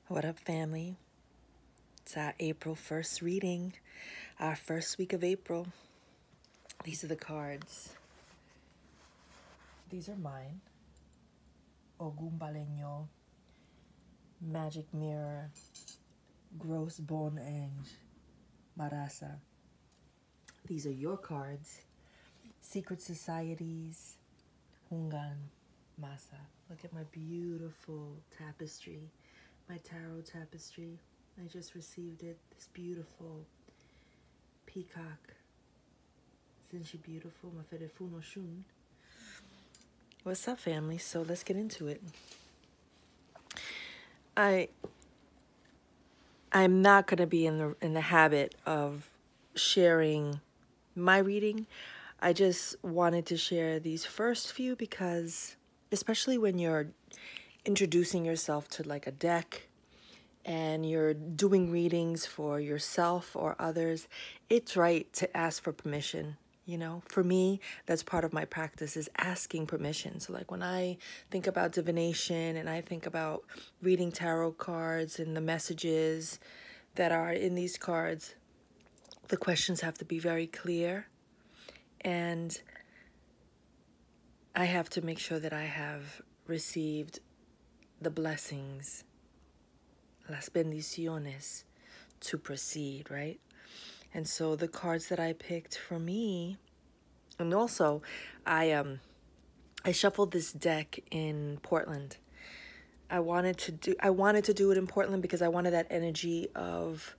What up, family? It's our April 1st reading, our first week of April. These are the cards. These are mine. Ogun Baleño, Magic Mirror, Gross Bone Ange, Marasa. These are your cards. Secret Societies, Hungan, Masa. Look at my beautiful tapestry, my tarot tapestry. I just received it. This beautiful peacock. Isn't she beautiful? Maferefuno Shun. What's up, family? So let's get into it. I'm not gonna be in the habit of sharing my reading. I just wanted to share these first few because, especially when you're introducing yourself to like a deck and you're doing readings for yourself or others, it's right to ask for permission. You know, for me, that's part of my practice, is asking permission. So like when I think about divination and I think about reading tarot cards and the messages that are in these cards, the questions have to be very clear. And I have to make sure that I have received the blessings, las bendiciones, to proceed, right? And so the cards that I picked for me, and also I shuffled this deck in Portland. I wanted to do it in Portland because I wanted that energy of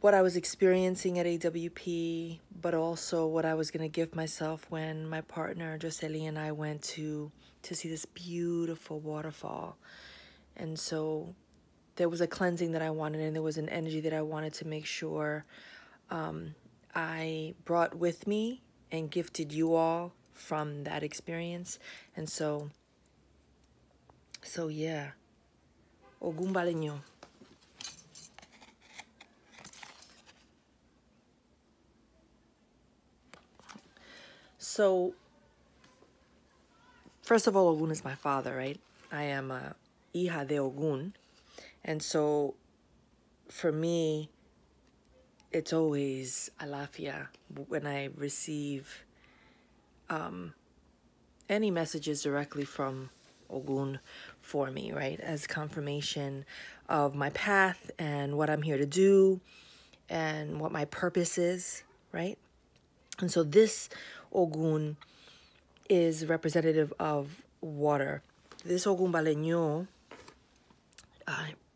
what I was experiencing at AWP, but also what I was going to give myself when my partner Josely and I went to see this beautiful waterfall. And so there was a cleansing that I wanted, and there was an energy that I wanted to make sure I brought with me and gifted you all from that experience. And so yeah. Ogun Baleño. So, first of all, Ogun is my father, right? I am a hija de Ogun. And so, for me, it's always alafia when I receive any messages directly from Ogun for me, right? As confirmation of my path and what I'm here to do and what my purpose is, right? And so this Ogun is representative of water. This Ogun Baleño,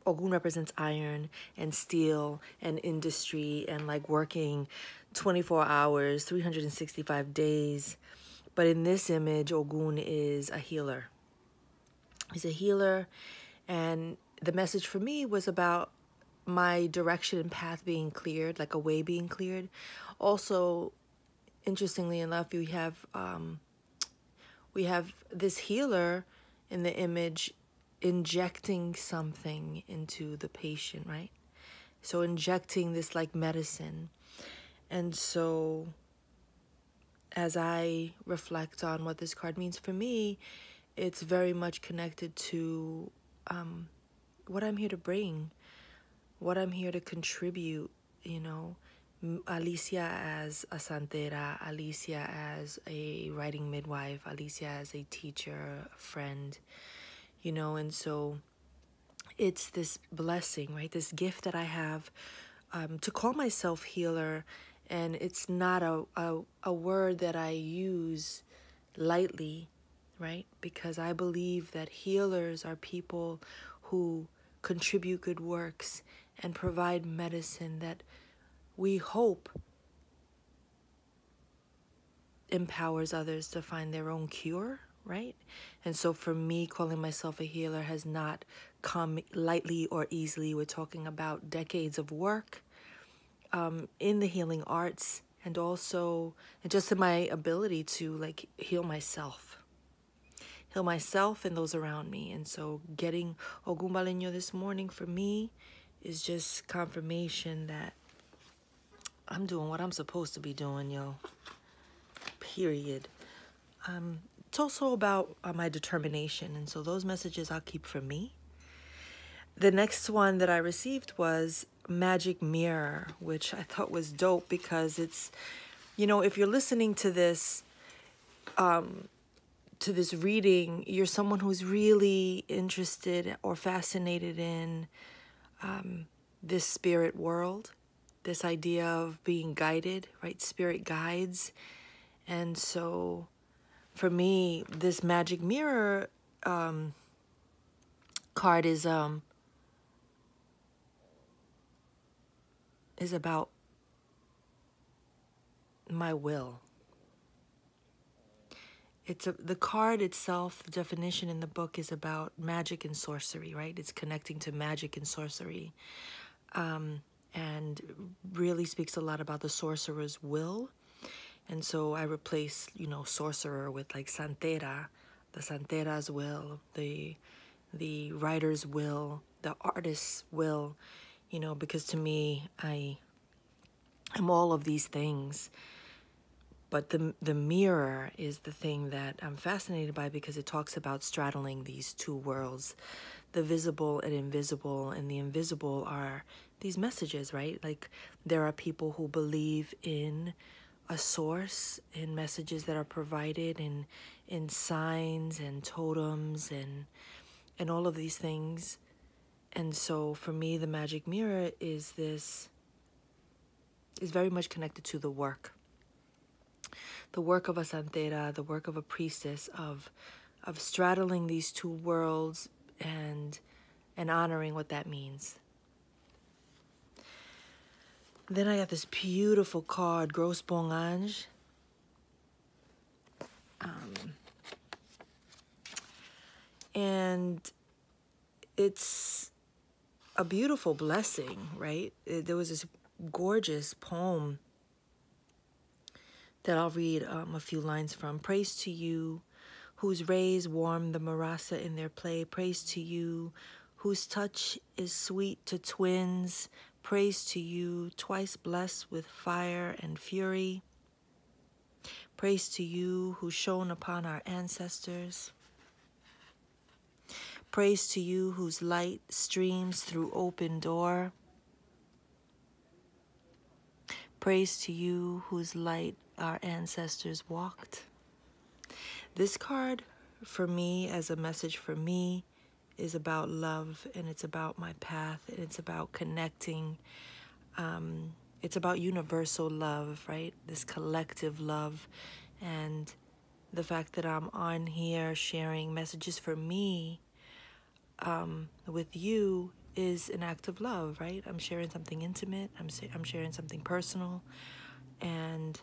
Ogun represents iron and steel and industry and like working 24 hours, 365 days. But in this image, Ogun is a healer. He's a healer, and the message for me was about my direction and path being cleared, like a way being cleared. Also, interestingly enough, we have this healer in the image injecting something into the patient, right? So injecting this like medicine. And so as I reflect on what this card means for me, it's very much connected to what I'm here to bring, what I'm here to contribute, you know. Alicia as a Santera, Alicia as a writing midwife, Alicia as a teacher, a friend, you know. And so it's this blessing, right? This gift that I have to call myself healer. And it's not a word that I use lightly, right? Because I believe that healers are people who contribute good works and provide medicine that we hope empowers others to find their own cure, right? And so for me, calling myself a healer has not come lightly or easily. We're talking about decades of work in the healing arts, and also just in my ability to like heal myself and those around me. And so getting Ogun Baleño this morning for me is just confirmation that I'm doing what I'm supposed to be doing, yo. Period. It's also about my determination. And so those messages I'll keep for me. The next one that I received was Magic Mirror, which I thought was dope because it's, you know, if you're listening to this reading, you're someone who's really interested or fascinated in this spirit world, this idea of being guided, right? Spirit guides. And so for me, this Magic Mirror card is about my will. The card itself, the definition in the book is about magic and sorcery, right? It's connecting to magic and sorcery, and really speaks a lot about the sorcerer's will. And so I replace, you know, sorcerer with like Santera, the Santera's will, the writer's will, the artist's will, you know, because to me, I'm all of these things. But the mirror is the thing that I'm fascinated by because it talks about straddling these two worlds, the visible and invisible. And the invisible are these messages, right? Like there are people who believe in a source, in messages that are provided in signs and totems and all of these things. And so for me, the magic mirror is very much connected to the work of a santera, the work of a priestess, of straddling these two worlds and honoring what that means. Then I got this beautiful card, Gros Bon Ange. And it's a beautiful blessing, right? There was this gorgeous poem that I'll read a few lines from. Praise to you, whose rays warm the marasa in their play. Praise to you, whose touch is sweet to twins. Praise to you, twice blessed with fire and fury. Praise to you, who shone upon our ancestors. Praise to you, whose light streams through open door. Praise to you, whose light our ancestors walked. This card, for me, as a message for me, is about love, and it's about my path, and it's about connecting. It's about universal love, right? This collective love, and the fact that I'm on here sharing messages for me with you is an act of love, right? I'm sharing something intimate. I'm sharing something personal, and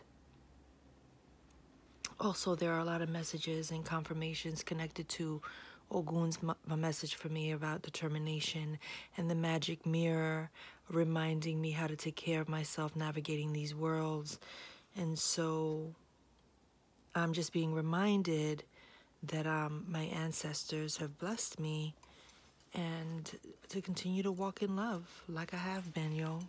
also there are a lot of messages and confirmations connected to Ogun's message for me about determination, and the magic mirror reminding me how to take care of myself navigating these worlds. And so I'm just being reminded that my ancestors have blessed me, and to continue to walk in love like I have been, yo.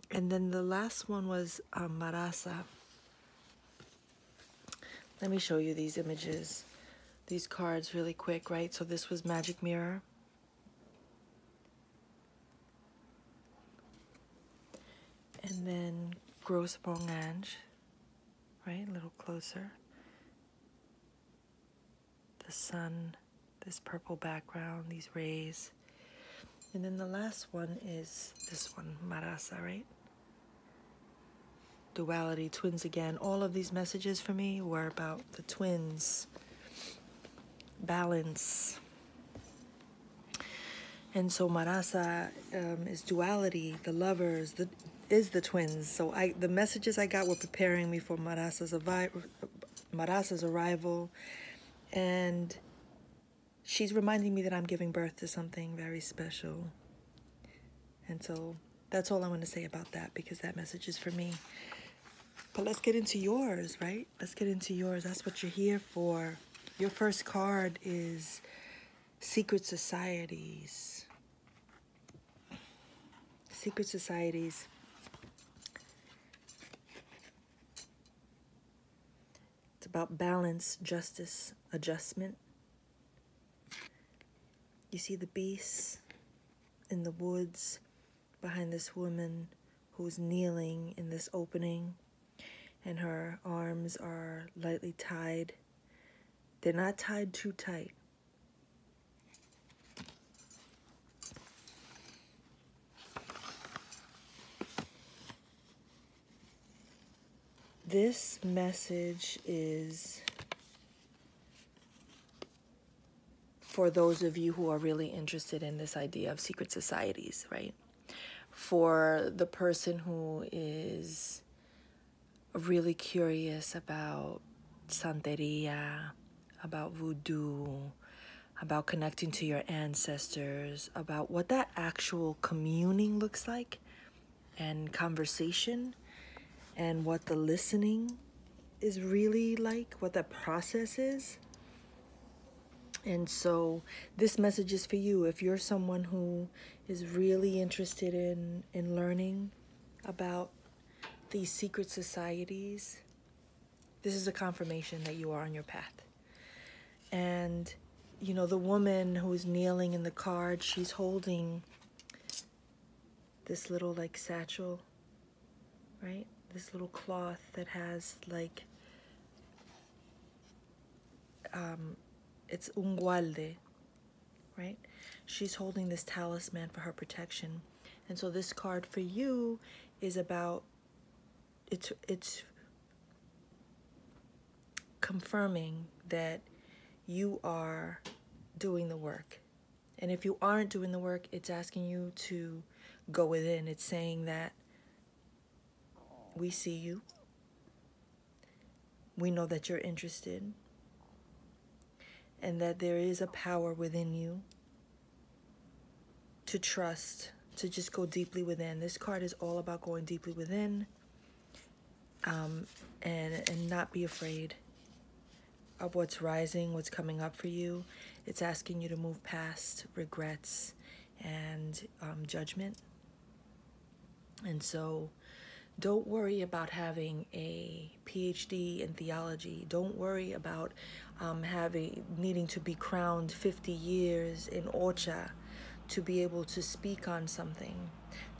And then the last one was Marasa. Let me show you these images, these cards really quick, right? So this was Magic Mirror. And then Gros Bon Ange, right? A little closer. The sun, this purple background, these rays. And then the last one is this one, Marasa, right? Duality, twins again. All of these messages for me were about the twins, balance. And so Marasa is duality, the lovers, is the twins. So the messages I got were preparing me for Marasa's arrival, and she's reminding me that I'm giving birth to something very special. And so that's all I want to say about that, because that message is for me. But let's get into yours, right? Let's get into yours. That's what you're here for. Your first card is Secret Societies. Secret Societies. It's about balance, justice, adjustment. You see the beasts in the woods behind this woman who's kneeling in this opening, and her arms are lightly tied. They're not tied too tight. This message is for those of you who are really interested in this idea of secret societies, right? For the person who is really curious about Santeria, about voodoo, about connecting to your ancestors, about what that actual communing looks like and conversation, and what the listening is really like, what that process is. And so this message is for you. If you're someone who is really interested in learning about these secret societies, this is a confirmation that you are on your path. And, you know, the woman who's kneeling in the card, she's holding this little like satchel, right? This little cloth that has like, it's un gualde, right? She's holding this talisman for her protection. And so this card for you is about, it's confirming that you are doing the work. And if you aren't doing the work, it's asking you to go within. It's saying that we see you. We know that you're interested. And that there is a power within you to trust, to just go deeply within. This card is all about going deeply within, and not be afraid of what's rising, what's coming up for you. It's asking you to move past regrets and judgment. And so don't worry about having a PhD in theology. Don't worry about needing to be crowned 50 years in Ocha to be able to speak on something.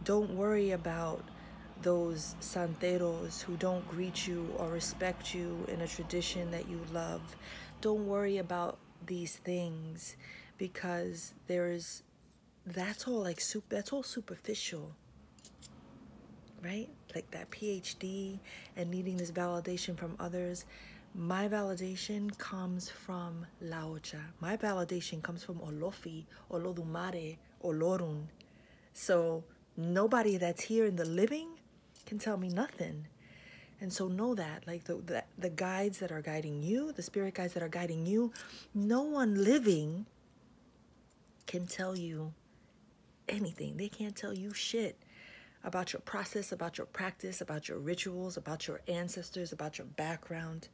Don't worry about those santeros who don't greet you or respect you in a tradition that you love. Don't worry about these things, because that's all superficial, right? Like that PhD and needing this validation from others. My validation comes from Laocha. My validation comes from Olofi, Olodumare, Olorun. So nobody that's here in the living can tell me nothing. And so know that, like the guides that are guiding you, the spirit guides that are guiding you, no one living can tell you anything. They can't tell you shit about your process, about your practice, about your rituals, about your ancestors, about your background.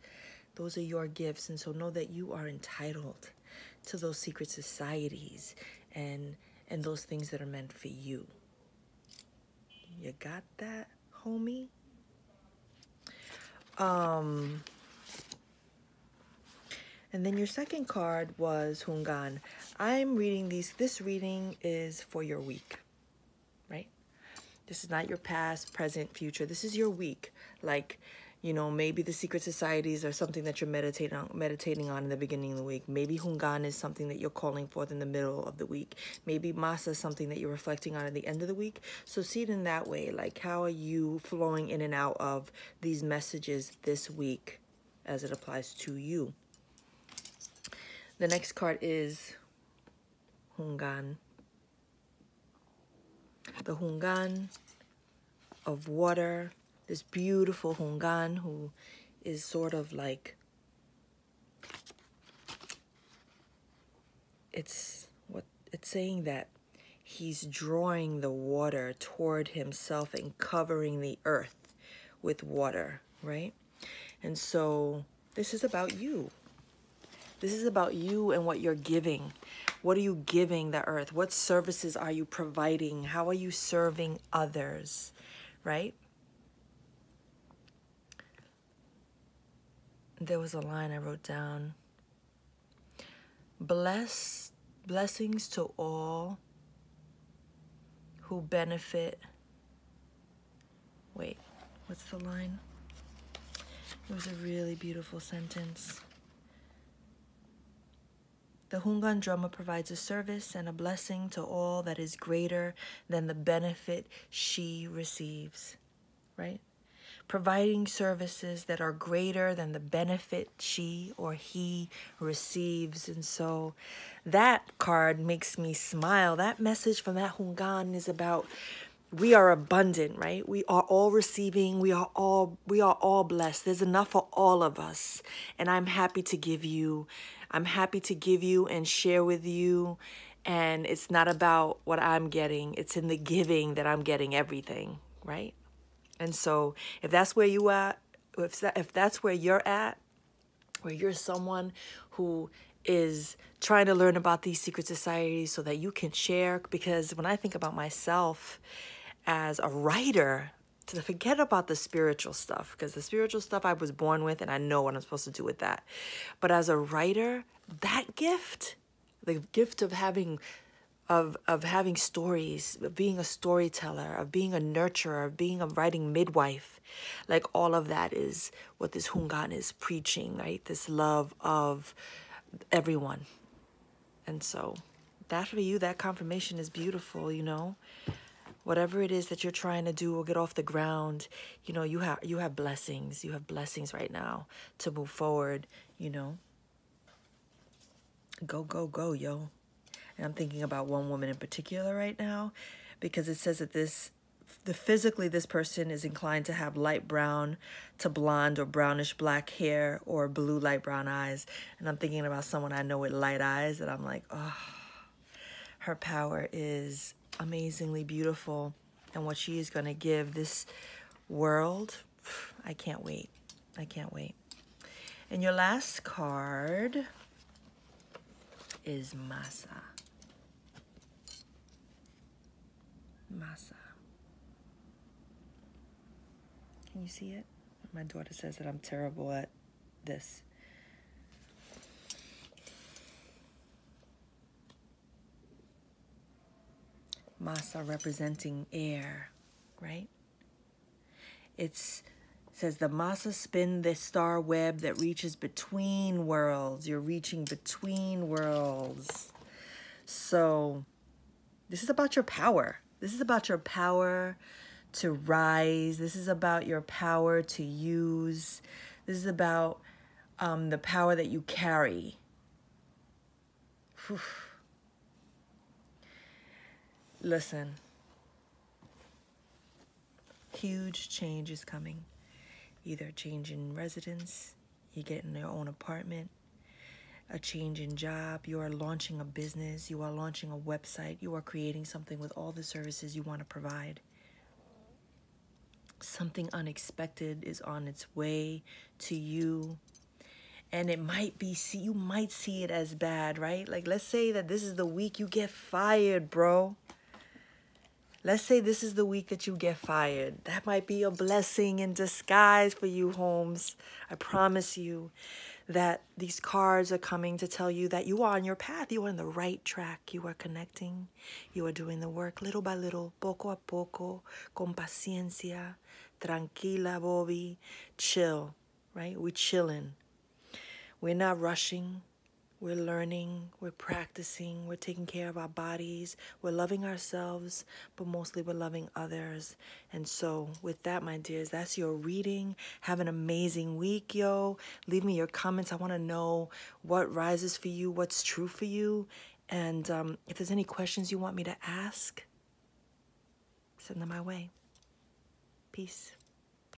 Those are your gifts. And so know that you are entitled to those secret societies and those things that are meant for you. You got that, homie? And then your second card was Hungan. I'm reading these. This reading is for your week, right? This is not your past, present, future. This is your week. Like, you know, maybe the secret societies are something that you're meditating on in the beginning of the week. Maybe Hungan is something that you're calling forth in the middle of the week. Maybe Masa is something that you're reflecting on at the end of the week. So see it in that way. Like, how are you flowing in and out of these messages this week as it applies to you? The next card is Hungan. The Hungan of water. This beautiful Hungan who is sort of like, it's saying that he's drawing the water toward himself and covering the earth with water, right? And so this is about you. This is about you and what you're giving. What are you giving the earth? What services are you providing? How are you serving others, right? There was a line I wrote down. Bless Blessings to all who benefit. Wait, what's the line? It was a really beautiful sentence. The Hungan drummer provides a service and a blessing to all that is greater than the benefit she receives, right? Providing services that are greater than the benefit she or he receives. And so that card makes me smile. That message from that Hungan is about we are abundant, right? We are all receiving. We are all blessed. There's enough for all of us. And I'm happy to give you and share with you. And it's not about what I'm getting. It's in the giving that I'm getting everything, right? And so if that's where you are, if that's where you're at, where you're someone who is trying to learn about these secret societies so that you can share, because when I think about myself as a writer, to forget about the spiritual stuff, because the spiritual stuff I was born with and I know what I'm supposed to do with that. But as a writer, that gift, the gift of having stories, of being a storyteller, of being a nurturer, of being a writing midwife, like all of that is what this Hungan is preaching, right? This love of everyone. And so that for you, that confirmation is beautiful, you know. Whatever it is that you're trying to do or get off the ground, you know, you have blessings. You have blessings right now to move forward, you know. Go, go, go, yo. And I'm thinking about one woman in particular right now, because it says that physically this person is inclined to have light brown to blonde or brownish black hair or blue light brown eyes. And I'm thinking about someone I know with light eyes that I'm like, oh, her power is amazingly beautiful, and what she is going to give this world, I can't wait. I can't wait. And your last card is Masa. Masa. Can you see it? My daughter says that I'm terrible at this. Masa representing air, right? It says the Masa spin the star web that reaches between worlds. You're reaching between worlds. So this is about your power. This is about your power to rise. This is about your power to use. This is about the power that you carry. Whew. Listen, huge change is coming. Either a change in residence, you get in your own apartment, a change in job, you are launching a business, you are launching a website, you are creating something with all the services you want to provide. Something unexpected is on its way to you. And it might be, you might see it as bad, right? Like, let's say that this is the week you get fired, bro. Let's say this is the week that you get fired. That might be a blessing in disguise for you, Holmes. I promise you that these cards are coming to tell you that you are on your path. You are on the right track. You are connecting. You are doing the work little by little, poco a poco, con paciencia, tranquila, Bobby. Chill, right? We're chilling. We're not rushing. We're learning, we're practicing, we're taking care of our bodies, we're loving ourselves, but mostly we're loving others. And so with that, my dears, that's your reading. Have an amazing week, yo. Leave me your comments. I want to know what rises for you, what's true for you. And if there's any questions you want me to ask, send them my way. Peace.